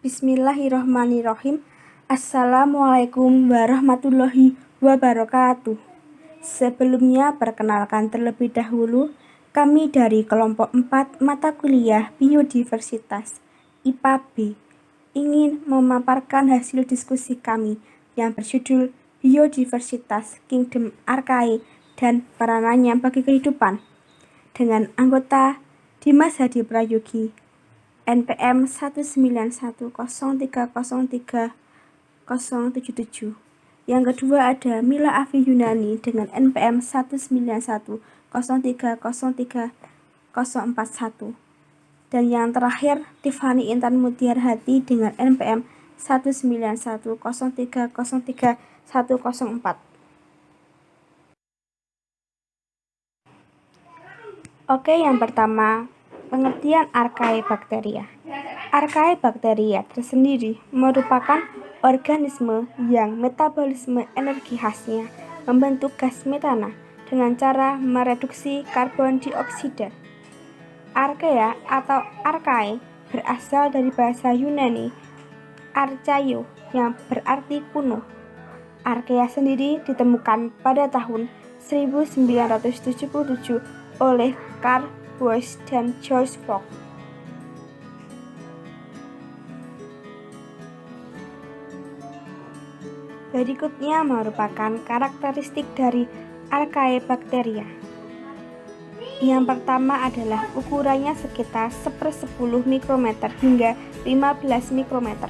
Bismillahirrahmanirrahim. Assalamualaikum warahmatullahi wabarakatuh. Sebelumnya perkenalkan terlebih dahulu, kami dari kelompok 4 mata kuliah Biodiversitas IPA B ingin memaparkan hasil diskusi kami yang berjudul Biodiversitas Kingdom Archaea dan peranannya bagi kehidupan dengan anggota Dimas Hadi Prayogi NPM 19103030077. Yang kedua ada Mila Afi Yunani dengan NPM 19103030041. Dan yang terakhir Tiffany Intan Mutiar Hati dengan NPM 19103030104. Oke, yang pertama, pengertian Archaebacteria. Archaebacteria tersendiri merupakan organisme yang metabolisme energi khasnya membentuk gas metana dengan cara mereduksi karbon dioksida. Archaea atau archae berasal dari bahasa Yunani archaio yang berarti kuno. Archaea sendiri ditemukan pada tahun 1977 oleh Carl Woese dan George Fox. Berikutnya merupakan karakteristik dari Archaebacteria. Yang pertama adalah ukurannya sekitar 1/10 mikrometer hingga 15 mikrometer.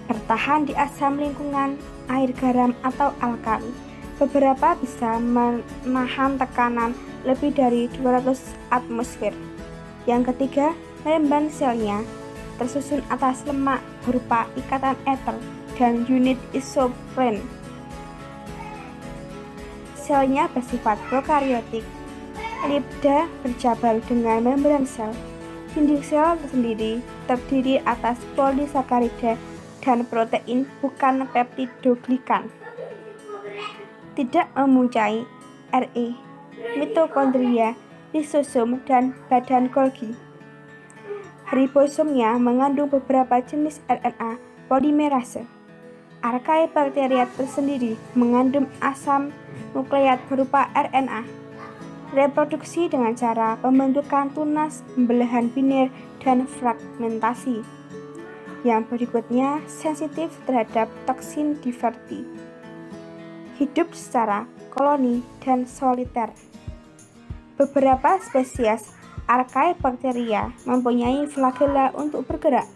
Bertahan di asam lingkungan, air garam atau alkali. Beberapa bisa menahan tekanan lebih dari 200 atmosfer. Yang ketiga, memban selnya tersusun atas lemak berupa ikatan eter dan unit isoprene. Selnya bersifat prokaryotik. Lipida berjabal dengan membran sel. Dinding sel tersendiri terdiri atas polisakarida dan protein, bukan peptidoglikan. Tidak mempunyai Re, mitokondria, lisosom, dan badan Golgi. Ribosomnya mengandung beberapa jenis RNA polimerase. Archaebacteria tersendiri mengandung asam nukleat berupa RNA. Reproduksi dengan cara pembentukan tunas, pembelahan biner, dan fragmentasi. Yang berikutnya sensitif terhadap toksin diverti. Hidup secara koloni dan soliter. Beberapa spesies Archaebacteria mempunyai flagela untuk bergerak.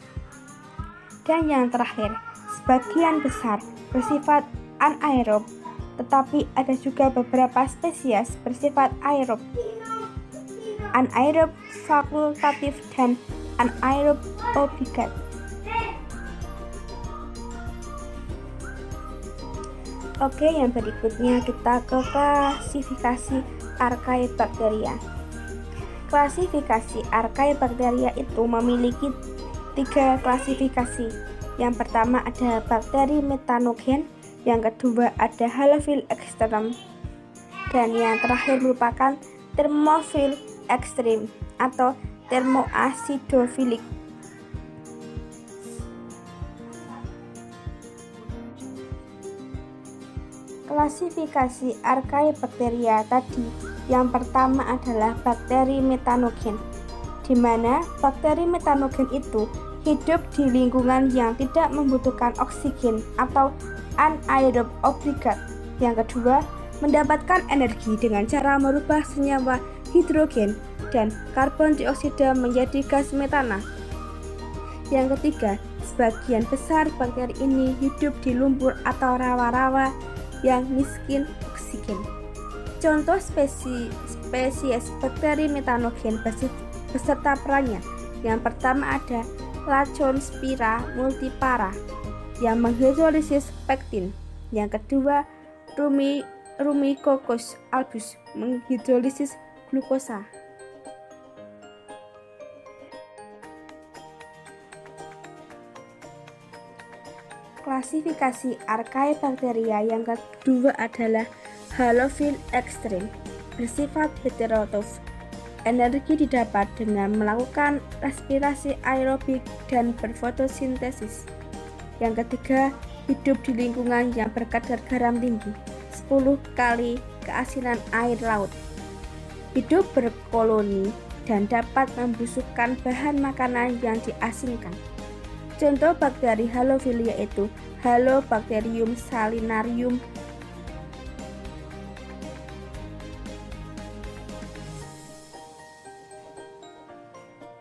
Dan yang terakhir, sebagian besar bersifat anaerob, tetapi ada juga beberapa spesies bersifat aerob. Anaerob fakultatif dan anaerob obligat. Oke, yang berikutnya kita ke klasifikasi Archaebacteria. Klasifikasi Archaebacteria itu memiliki 3 klasifikasi. Yang pertama ada bakteri metanogen, yang kedua ada halofil ekstrem, dan yang terakhir merupakan termofil ekstrim atau termoasidofilik. Klasifikasi Archaebacteria tadi, yang pertama adalah bakteri metanogen, di mana bakteri metanogen itu hidup di lingkungan yang tidak membutuhkan oksigen atau anaerob obligat. Yang kedua, mendapatkan energi dengan cara merubah senyawa hidrogen dan karbon dioksida menjadi gas metana. Yang ketiga, sebagian besar bakteri ini hidup di lumpur atau rawa-rawa yang miskin oksigen. Contoh spesies bakteri metanogen beserta perannya. Yang pertama ada Lachonspira multipara yang menghidrolisis pektin. Yang kedua, Rumicocos albus menghidrolisis glukosa. Klasifikasi Archaebacteria yang kedua adalah halofil ekstrim, bersifat heterotrof. Energi didapat dengan melakukan respirasi aerobik dan berfotosintesis. Yang ketiga, hidup di lingkungan yang berkadar garam tinggi, 10 kali keasinan air laut. Hidup berkoloni dan dapat membusukkan bahan makanan yang diasinkan. Contoh bakteri halofil yaitu Halobacterium salinarium.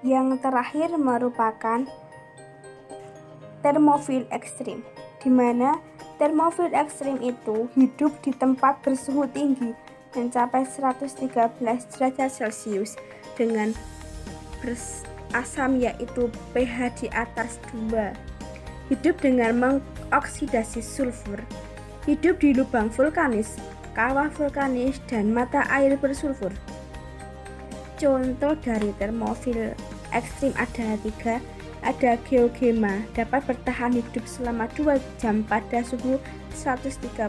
Yang terakhir merupakan termofil ekstrim, di mana termofil ekstrim itu hidup di tempat bersuhu tinggi mencapai 113 derajat Celcius dengan berasam yaitu pH di atas 2. Hidup dengan mengoksidasi sulfur. Hidup di lubang vulkanis, kawah vulkanis, dan mata air bersulfur. Contoh dari termofil ekstrim ada 3. Ada geogema, dapat bertahan hidup selama 2 jam pada suhu 130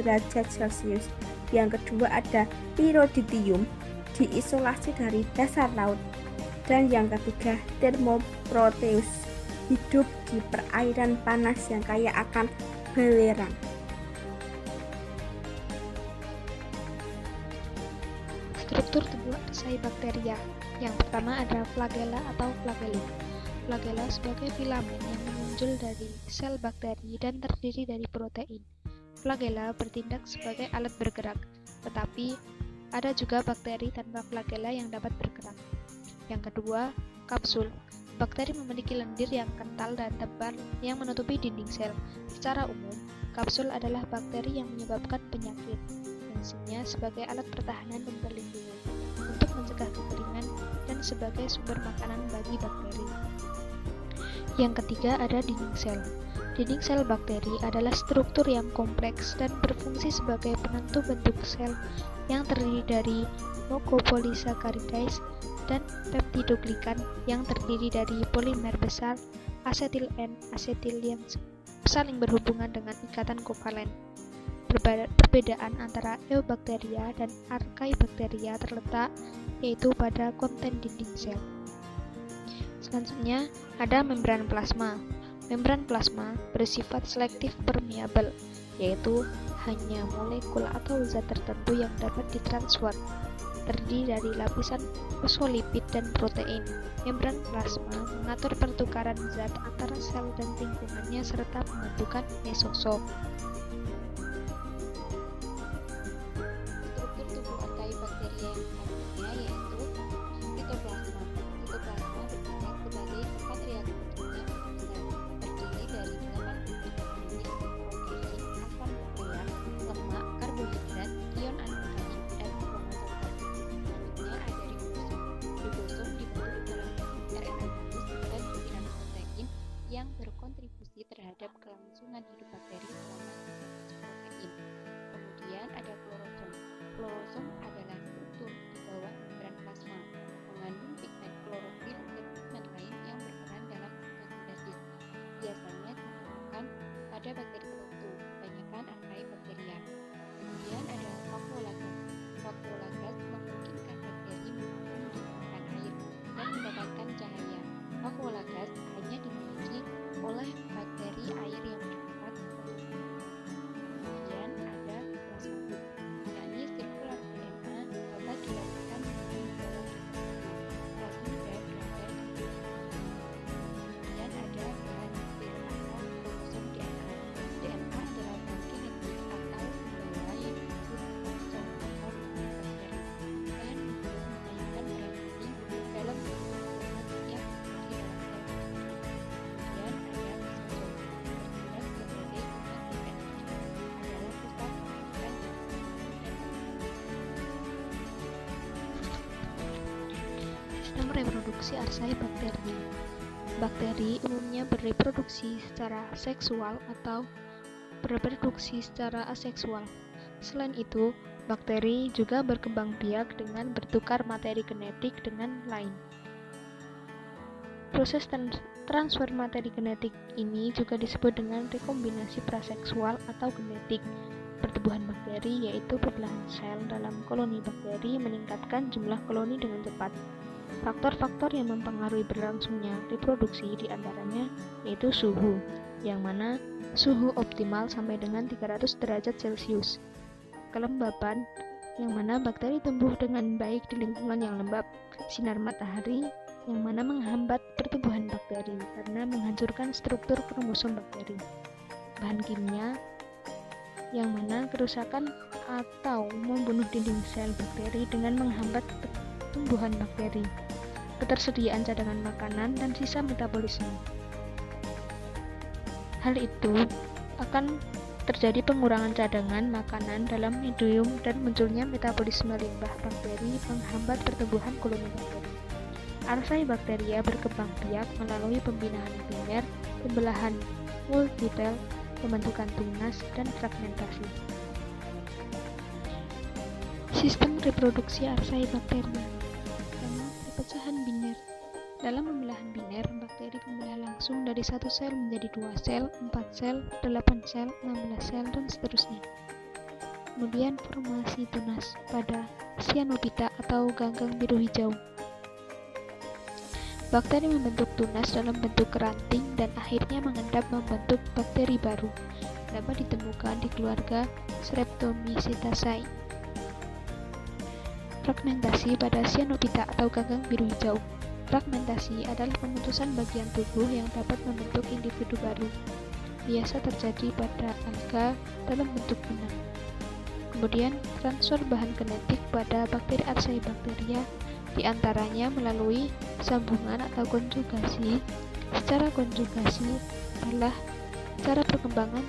derajat Celcius. Yang kedua ada pyriditium, diisolasi dari dasar laut. Dan yang ketiga Thermoproteus, hidup di perairan panas yang kaya akan belerang. Struktur tubuh Archaebacteria. Yang pertama ada flagella atau flagellum. Flagella sebagai filamen yang menonjol dari sel bakteri dan terdiri dari protein. Flagella bertindak sebagai alat bergerak, tetapi ada juga bakteri tanpa flagella yang dapat bergerak. Yang kedua, kapsul. Bakteri memiliki lendir yang kental dan tebal yang menutupi dinding sel. Secara umum, kapsul adalah bakteri yang menyebabkan penyakit. Fungsinya sebagai alat pertahanan dan perlindungan untuk mencegah kekeringan dan sebagai sumber makanan bagi bakteri. Yang ketiga ada dinding sel. Dinding sel bakteri adalah struktur yang kompleks dan berfungsi sebagai penentu bentuk sel yang terdiri dari mucopolysaccharides dan peptidoglikan yang terdiri dari polimer besar asetil N-asetil yang saling berhubungan dengan ikatan kovalen. Perbedaan antara eubakteria dan archaebacteria terletak yaitu pada konten dinding sel. Selanjutnya ada membran plasma. Membran plasma bersifat selektif permeabel, yaitu hanya molekul atau zat tertentu yang dapat ditransfer. Terdiri dari lapisan fosfolipid dan protein. Membran plasma mengatur pertukaran zat antara sel dan lingkungannya serta membentukkan mesosom. Struktur tubuh archaebacteria yang selanjutnya yaitu sitoplasma. Sitoplasma bertindak sebagai tempat reaksi kimia sel, terdiri dari 8 unit protein, asam nukleat, lemak, karbohidrat, ion anorganik, dan kromosom. Selanjutnya ada ribosom. Ribosom dibentuk dalam RNA virus dan butiran protein yang berkontribusi terhadap kelangsungan hidup bakteri selama sintesa protein. Kemudian ada klorosom. Klorosom adalah struktur di bawah membran plasma, mengandung pigmen klorofil dan pigmen lain yang berperan dalam fotosintesis. Biasanya ditemukan pada bakteri tertentu, kebanyakan archaebacteria. Kemudian ada vakuolagas. Vakuolagas memungkinkan bakteri mengapung di permukaan air dan mendapatkan cahaya. Vakuolagas hanya dimiliki oleh bakteri air yang bertempat fotosintesis. Kemudian ada plasmid, yakni sirkulasi DNA dapat dilakukan dengan dalam plasmida berada di kemudian ada bahan aktif atau kromosom DNA. DNA adalah bahan genetik atau membawa yang disebut kromosom atau bakteri dan memainkan peran penting dalam kromosom yang terjadi dalam sel bakteri. Kemudian ada mesosom, bertindak sebagai pembangkit energi, adalah pusat pembentukan sistem reproduksi Archaebacteria. Bakteri umumnya bereproduksi secara seksual atau bereproduksi secara aseksual. Selain itu, bakteri juga berkembang biak dengan bertukar materi genetik dengan lain. Proses transfer materi genetik ini juga disebut dengan rekombinasi praseksual atau genetik. pertumbuhan bakteri, yaitu pembelahan sel dalam koloni bakteri meningkatkan jumlah koloni dengan cepat. Faktor-faktor yang mempengaruhi berlangsungnya reproduksi diantaranya yaitu suhu, yang mana suhu optimal sampai dengan 300 derajat Celcius. Kelembapan, yang mana bakteri tumbuh dengan baik di lingkungan yang lembab. Sinar matahari, yang mana menghambat pertumbuhan bakteri karena menghancurkan struktur kromosom bakteri. Bahan kimia, yang mana kerusakan atau membunuh dinding sel bakteri dengan menghambat pertumbuhan bakteri. Ketersediaan cadangan makanan dan sisa metabolisme. Hal itu akan terjadi pengurangan cadangan makanan dalam medium dan munculnya metabolisme limbah bakteri menghambat pertumbuhan koloni bakteri. Archaebacteria berkembang biak melalui pembinaan biner, pembelahan multitel, pembentukan tunas, dan fragmentasi. Sistem reproduksi Archaebacteria. Pertama, perpecahan biner. Dalam pembelahan biner, bakteri membelah langsung dari satu sel menjadi 2 sel, 4 sel, 8 sel, 16 sel, dan seterusnya. Kemudian formasi tunas pada cyanophyta atau ganggang biru hijau. Bakteri membentuk tunas dalam bentuk ranting dan akhirnya mengendap membentuk bakteri baru. Dapat ditemukan di keluarga Streptomycetaceae. Fragmentasi pada cyanophyta atau ganggang biru hijau. Fragmentasi adalah pemutusan bagian tubuh yang dapat membentuk individu baru. Biasa terjadi pada alga dalam bentuk benang. Kemudian, transfer bahan genetik pada bakteri Archaebacteria diantaranya melalui sambungan atau konjugasi. Secara konjugasi adalah cara perkembangan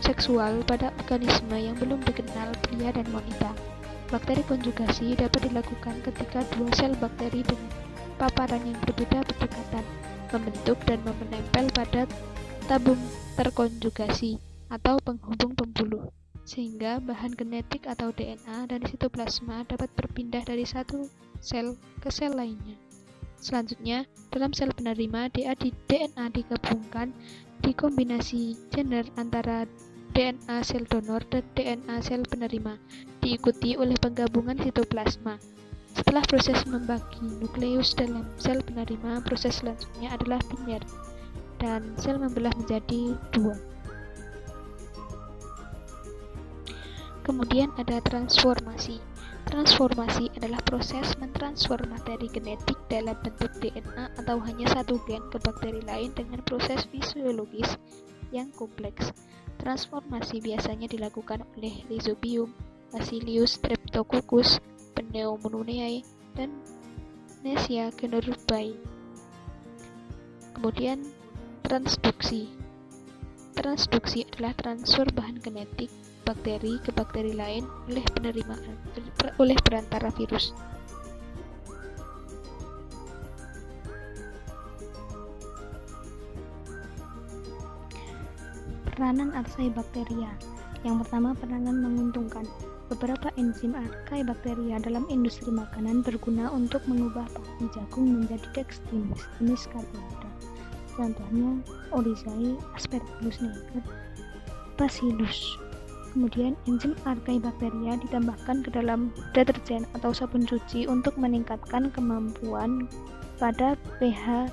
seksual pada organisme yang belum dikenal pria dan wanita. Bakteri konjugasi dapat dilakukan ketika 2 sel bakteri dengan paparan yang berbeda berdekatan, membentuk dan menempel pada tabung terkonjugasi atau penghubung pembuluh, sehingga bahan genetik atau DNA dari sitoplasma dapat berpindah dari satu sel ke sel lainnya. Selanjutnya, dalam sel penerima, DNA digabungkan di kombinasi gener antara DNA sel donor dan DNA sel penerima, diikuti oleh penggabungan sitoplasma. Setelah proses membagi nukleus dalam sel penerima, proses selanjutnya adalah biner, dan sel membelah menjadi 2. Kemudian ada transformasi. Transformasi adalah proses mentransfer materi genetik dalam bentuk DNA atau hanya satu gen ke bakteri lain dengan proses fisiologis yang kompleks. Transformasi biasanya dilakukan oleh Rhizobium, Bacillus, Streptococcus, Pneumonae, dan Neisseria caenorrhea. Kemudian transduksi. Transduksi adalah transfer bahan genetik bakteri ke bakteri lain oleh perantara virus. Peranan Archaebacteria. Yang pertama, peranan menguntungkan. Beberapa enzim Archaebacteria dalam industri makanan berguna untuk mengubah padi jagung menjadi dextrin, jenis karbohidrat. Contohnya Oryzae, Aspergillus niger, Bacillus. Kemudian enzim Archaebacteria ditambahkan ke dalam deterjen atau sabun cuci untuk meningkatkan kemampuan pada pH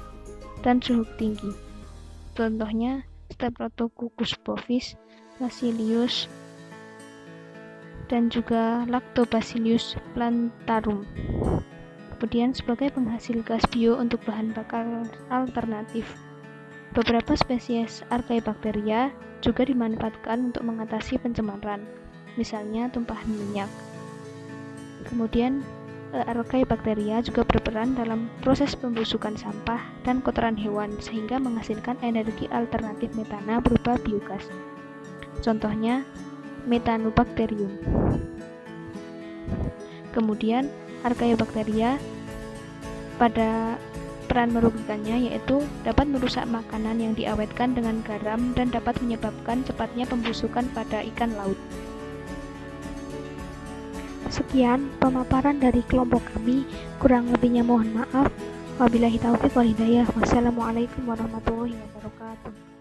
dan suhu tinggi. Contohnya Streptococcus bovis, Bacillus, dan juga Lactobacillus plantarum. Kemudian sebagai penghasil gas bio untuk bahan bakar alternatif. Beberapa spesies Archaebacteria juga dimanfaatkan untuk mengatasi pencemaran, misalnya tumpahan minyak. Kemudian Archaebacteria juga berperan dalam proses pembusukan sampah dan kotoran hewan sehingga menghasilkan energi alternatif metana berupa biogas. Contohnya Methanobacterium. Kemudian Archaebacteria pada peran merugikannya yaitu dapat merusak makanan yang diawetkan dengan garam dan dapat menyebabkan cepatnya pembusukan pada ikan laut. Sekian pemaparan dari kelompok kami, kurang lebihnya mohon maaf. Wabillahi taufiq wal hidayah. Wassalamualaikum warahmatullahi wabarakatuh.